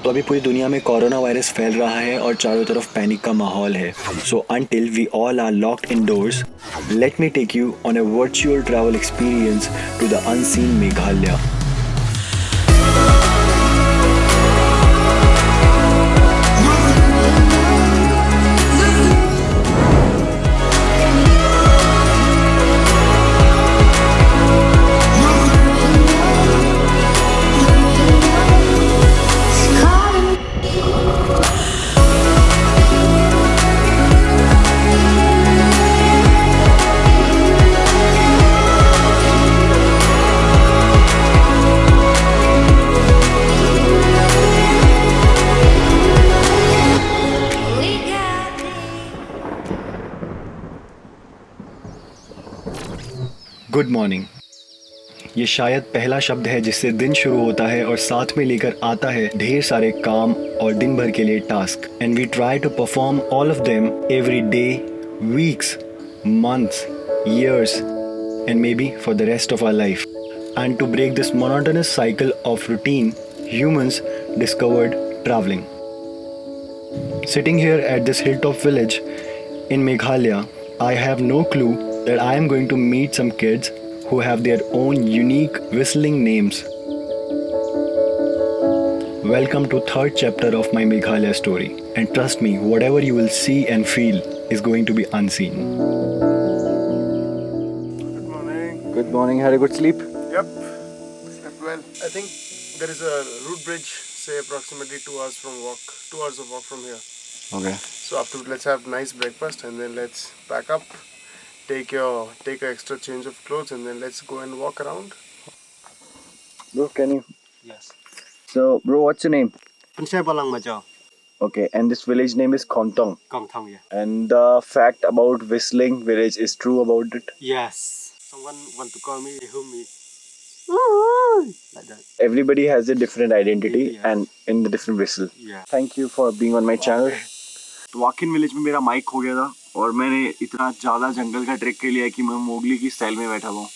तो अभी पूरी दुनिया में कोरोना वायरस फैल रहा है और चारों तरफ पैनिक का माहौल है. So until we all are locked indoors, let me take you on a virtual travel experience to the unseen Meghalaya. Good morning. ये शायद पहला शब्द है जिससे दिन शुरू होता है और साथ में लेकर आता है ढेर सारे काम और दिन भर के लिए task. And we try to perform all of them every day, weeks, months, years, and maybe for the rest of our life. And to break this monotonous cycle of routine, humans discovered traveling. Sitting here at this hilltop village in Meghalaya, I have no clue that I am going to meet some kids who have their own unique whistling names. Welcome to third chapter of my Meghalaya story, and trust me, whatever you will see and feel is going to be unseen. Good morning. Good morning. Had a good sleep? Yep. Slept well. I think there is a route bridge, say approximately 2 hours of walk from here. Okay. So after let's have nice breakfast and then let's pack up, take an extra change of clothes and then let's go and walk around. Bro, can you? Yes. So, bro, what's your name? Pansai Balang Majao. Okay, and this village name is Kontong. Kongthang, yeah. And the fact about whistling village is true about it? Yes. Someone want to call me Humi. Like that. Everybody has a different identity Yeah. and in the different whistle. Yeah. Thank you for being on my channel. तो Joaquin village में मेरा mic खो गया था और मैंने इतना ज़्यादा जंगल का ट्रेक कर लिया कि मैं मोगली की स्टाइल में बैठा हुआ हूँ.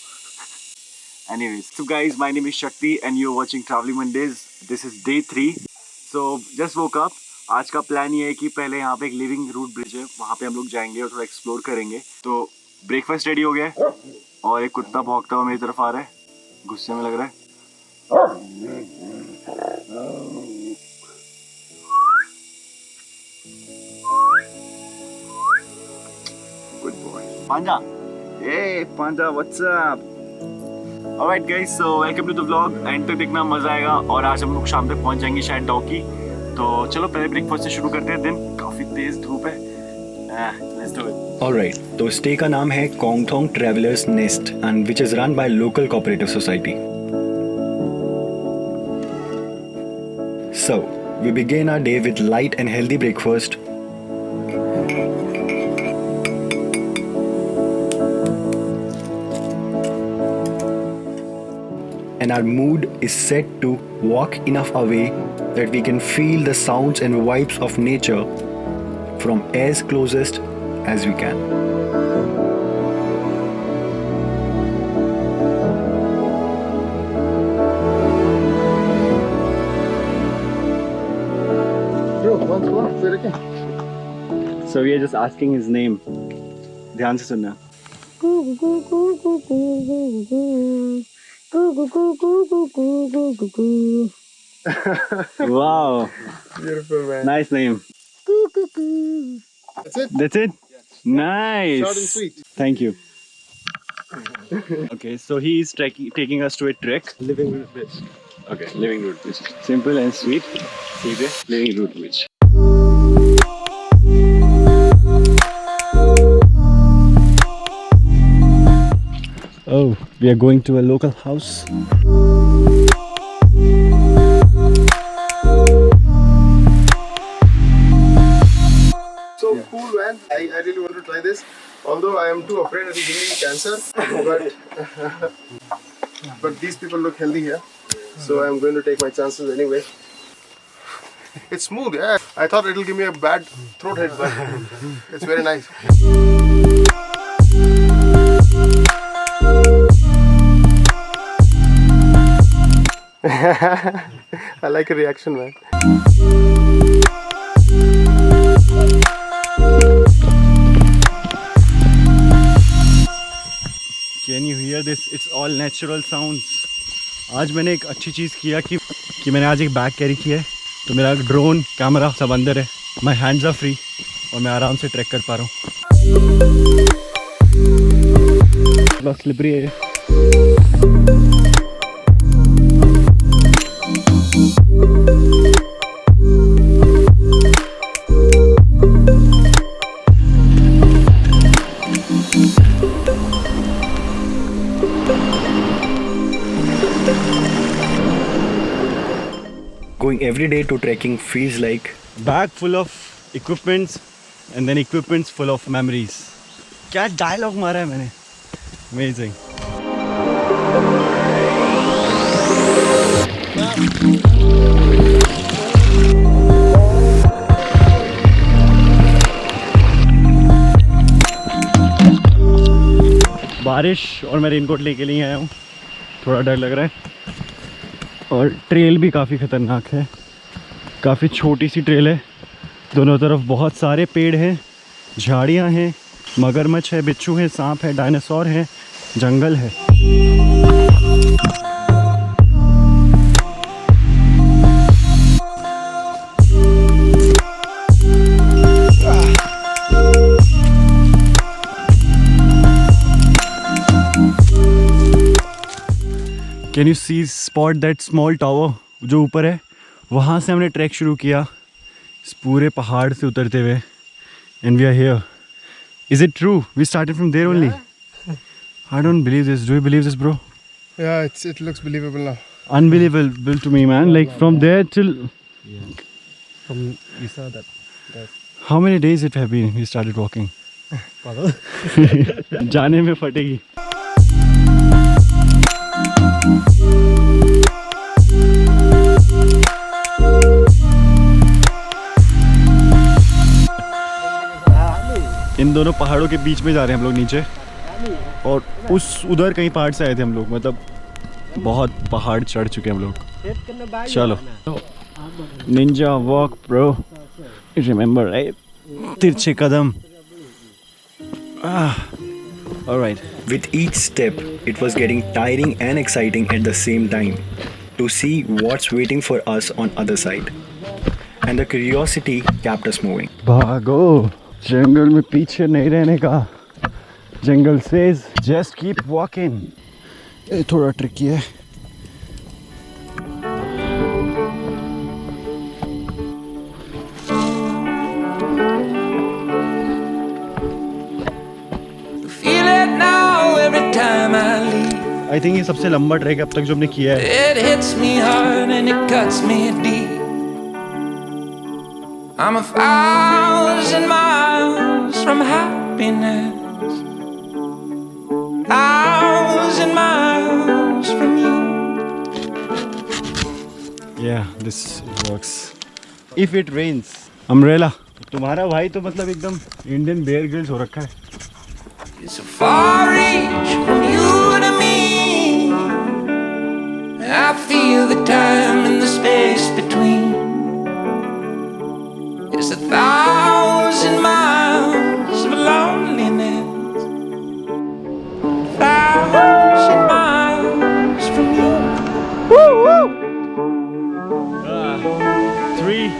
Anyways, so guys, my name is Shakti and you're watching Traveling Mondays. This is day 3. So just woke up. आज का प्लान ये है कि पहले यहाँ पे एक लिविंग रूट ब्रिज है, वहाँ पे हम लोग जाएंगे और थोड़ा एक्सप्लोर करेंगे. तो ब्रेकफास्ट रेडी हो गया है और एक कुत्ता भौंकता हुआ मेरी तरफ आ रहा है, गुस्से में लग रहा है. Good boy. Panda. Hey, Panda, what's up? Alright guys, so welcome to the vlog. And तक देखना मजा आएगा और आज हम लोग शाम तक पहुंच जाएंगे शायद डॉकी. तो चलो पहले ब्रेकफास्ट से शुरू करते हैं. दिन काफी तेज धूप है. Let's do it. Alright, तो स्टे का नाम है Kongthong travellers nest and which is run by local cooperative society. So, we begin our day with light and healthy breakfast. And our mood is set to walk enough away that we can feel the sounds and vibes of nature from as closest as we can. Bro, what's wrong? Where again? So we are just asking his name. ध्यान से सुनना. Wow, Beautiful man. nice name. That's it. That's it? Nice. Short and sweet. Thank you. Okay, so he is taking us to a trek. Living root bridge. Okay, living root bridge. Simple and sweet. सीधे living root bridge. Oh, we are going to a local house. So cool, man. I really want to try this. Although I am too afraid it will give me cancer. But these people look healthy here. So I'm going to take my chances anyway. It's smooth, yeah. I thought it will give me a bad throat hit, but it's very nice. I like a reaction, man. Can you hear this? It's all natural sounds. आज मैंने एक अच्छी चीज़ किया कि मैंने आज एक bag carry किया है, तो मेरा ड्रोन कैमरा सब अंदर है, माई हैंड्स आर फ्री और मैं आराम से ट्रैक कर पा रहा हूँ. थोड़ा स्लिपरी है. Going every day to trekking feels like Bag full of equipments and then equipments full of memories. क्या डायलॉग मारा है मैंने. Amazing. बारिश और मैं रेनकोट लेके नहीं आया हूँ, थोड़ा डर लग रहा है. और ट्रेल भी काफ़ी ख़तरनाक है, काफ़ी छोटी सी ट्रेल है, दोनों तरफ बहुत सारे पेड़ हैं, झाड़ियाँ हैं, मगरमच्छ है, बिच्छू है, सांप है, डायनासोर है, जंगल है. Can you see spot that small tower जो ऊपर है, वहाँ से हमने ट्रैक शुरू किया इस पूरे पहाड़ से उतरते हुए. And we are here. Is it true? We started from there only? I don't believe this. Do you believe this, bro? Yeah, it looks believable now. Unbelievable to me, man. Like from there till From you saw that. how many days it have been we started walking? जाने में फटेगी. इन दोनों पहाड़ों के बीच में जा रहे हैं हम लोग नीचे, और उस उधर कहीं पहाड़ से आए थे हम लोग, मतलब बहुत पहाड़ चढ़ चुके हैं हम लोग. चलो Ninja walk bro, remember right? तिरछे कदम. Alright. with each step it was getting tiring and exciting at the same time to see what's waiting for us on other side, and the curiosity kept us moving. भागो, जंगल में पीछे नहीं रहने का. जंगल says just keep walking. ये थोड़ा tricky है. Feel it now every time I leave. I think ये सबसे लंबा ट्रैक है अब तक जो हमने किया है. It hits me hard and it cuts me deep. I'm 1,000 miles from happiness, 1,000 miles from you. Yeah, this works. If it rains, umbrella. तुम्हारा भाई तो मतलब एकदम इंडियन बेयर ग्रिल्स हो रखा है. It's a far reach from you to me. I feel the time and the space between. It's 1,000 miles of loneliness, 1,000 miles from you. 3,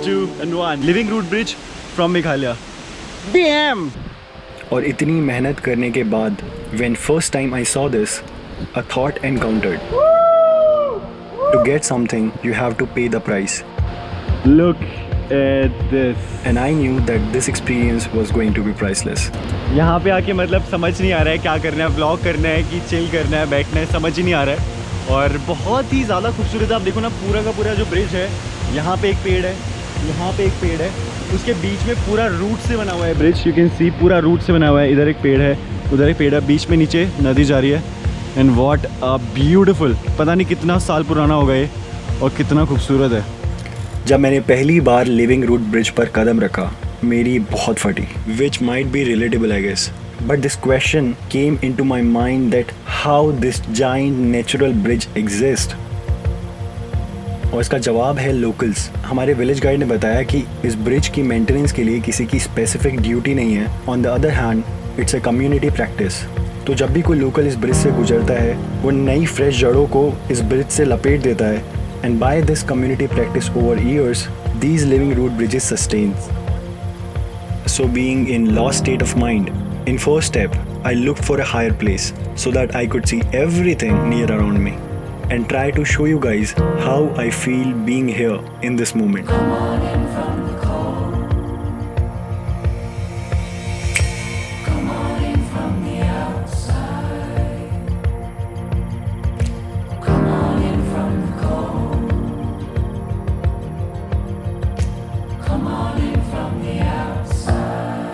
2 and 1. Living Root Bridge from Meghalaya. BM. और इतनी मेहनत करने के बाद when first time I saw this, a thought encountered. To get something you have to pay the price, Look at this. and I knew that this experience was going to be priceless. यहाँ पे आके मतलब समझ नहीं आ रहा है क्या करना है, व्लॉग करना है कि चिल करना है, बैठना है, समझ ही नहीं आ रहा है. और बहुत ही ज़्यादा खूबसूरत है. आप देखो ना, पूरा का पूरा जो ब्रिज है, यहाँ पे एक पेड़ है, यहाँ पे एक पेड़ है, उसके बीच में पूरा रूट से बना हुआ है ब्रिज. यू कैन सी पूरा रूट से बना हुआ है. इधर एक पेड़ है, उधर एक पेड़ है, बीच में नीचे नदी जा रही है. And what a beautiful. पता नहीं कितना साल पुराना होगा ये और कितना खूबसूरत है. जब मैंने पहली बार लिविंग रूट ब्रिज पर कदम रखा, मेरी बहुत फटी, which might be relatable I guess. But this question came into my mind that how this giant natural bridge exists. और इसका जवाब है लोकल्स। हमारे विलेज गाइड ने बताया कि इस ब्रिज की मेंटेनेंस के लिए किसी की स्पेसिफिक ड्यूटी नहीं है। On the other hand it's a community practice. तो जब भी कोई लोकल इस ब्रिज से गुजरता है वो नई फ्रेश जड़ों को इस ब्रिज से लपेट देता है। And by this community practice over years these living root bridges sustains. So being in lost state of mind, in first step, I looked for a higher place so that I could see everything near around me and try to show you guys how I feel being here in this moment.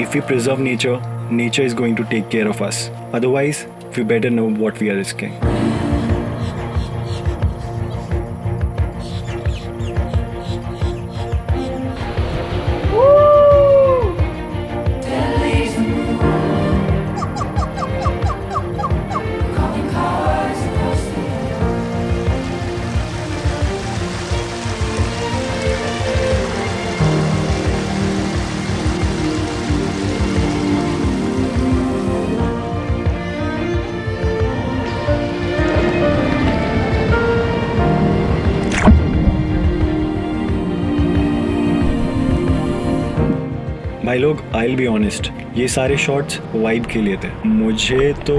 If we preserve nature, nature is going to take care of us. Otherwise, we better know what we are risking. भाई लोग, I'll be honest, ये सारे shots vibe के लिए थे। मुझे तो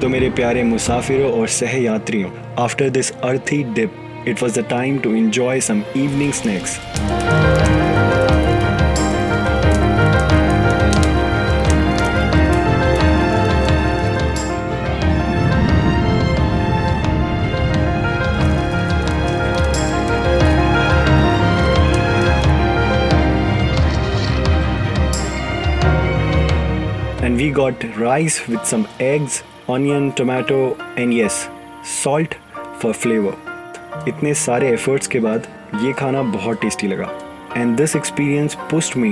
तो मेरे प्यारे मुसाफिरों और सहयात्रियों, आफ्टर दिस अर्थी dip, it was the time to enjoy some evening snacks. And we got rice with some eggs, onion, tomato and yes, salt for flavor. इतने सारे efforts के बाद ये खाना बहुत tasty लगा. And this experience pushed me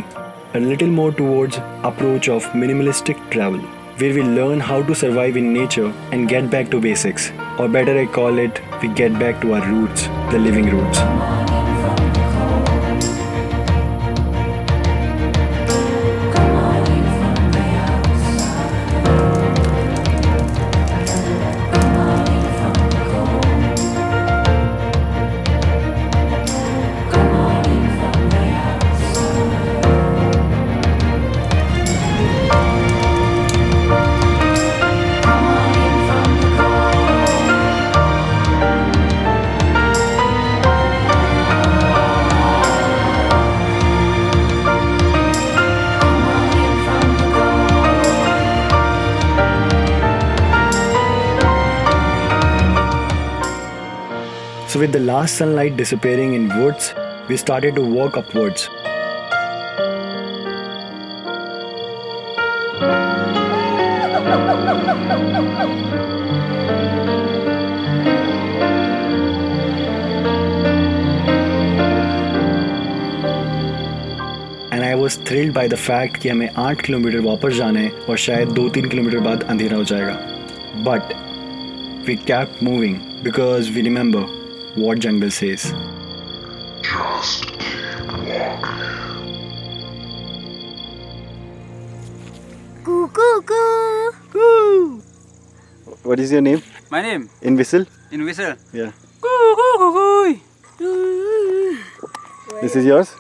a little more towards approach of minimalistic travel, where we learn how to survive in nature and get back to basics. Or better I call it, we get back to our roots, the living roots. So with the last sunlight disappearing in woods, we started to walk upwards. And I was thrilled by the fact कि हमें 8 kilometre वापस जाना है और शायद 2-3 kilometre बाद अंधेरा हो जाएगा. But we kept moving because we remember what jungle says. Just keep walking. Coo coo coo. What is your name? My name In whistle? in whistle. Yeah. Coo coo coo coo. This is yours?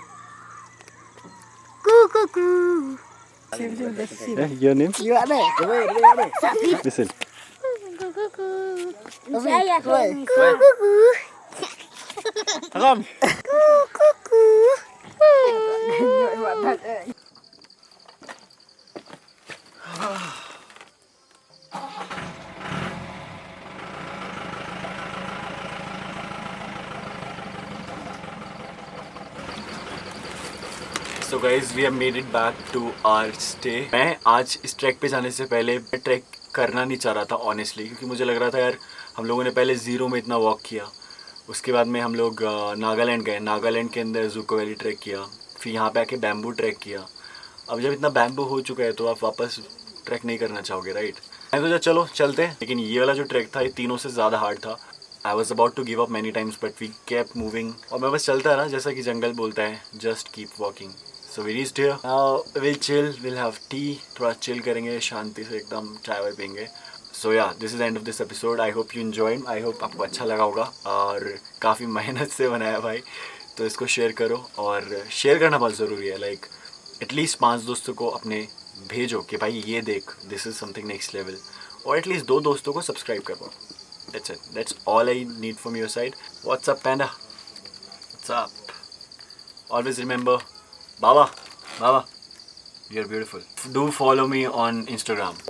Coo coo coo. Yeah, your name? Whistle. Coo coo coo. Saya coo coo coo. Come. Coo coo coo. So guys, we have made it back to our stay. मैं आज इस track पे जाने से पहले track करना नहीं चाह रहा था ऑनेस्टली, क्योंकि मुझे लग रहा था यार हम लोगों ने पहले ज़ीरो में इतना वॉक किया उसके बाद में हम लोग नागालैंड गए, नागालैंड के अंदर ज़ूको वैली ट्रैक किया, फिर यहाँ पे आके बैम्बू ट्रैक किया। अब जब इतना बैम्बू हो चुका है तो आप वापस ट्रैक नहीं करना चाहोगे, राइट? मैं सोचा चलो चलते हैं, लेकिन ये वाला जो ट्रैक था ये तीनों से ज़्यादा हार्ड था। I was about to give up many times but we kept moving. और मैं बस चलता रहा, जैसा कि जंगल बोलता है, just keep walking. So we reached here, now will chill, will have tea, थोड़ा चिल करेंगे शांति से, एकदम चाय वाय पियेंगे। So yeah this is end of this episode. I hope you enjoyed, I hope आपको अच्छा लगा होगा, और काफ़ी मेहनत से बनाया भाई, तो इसको शेयर करो। और शेयर करना बहुत ज़रूरी है, लाइक एटलीस्ट 5 दोस्तों को अपने भेजो कि भाई ये देख, this is something next level, और एटलीस्ट 2 दोस्तों को सब्सक्राइब करवाओ। That's it. That's all I need from your side. What's up, Panda? What's up? Always remember, Baba, you're beautiful. Do follow me on Instagram.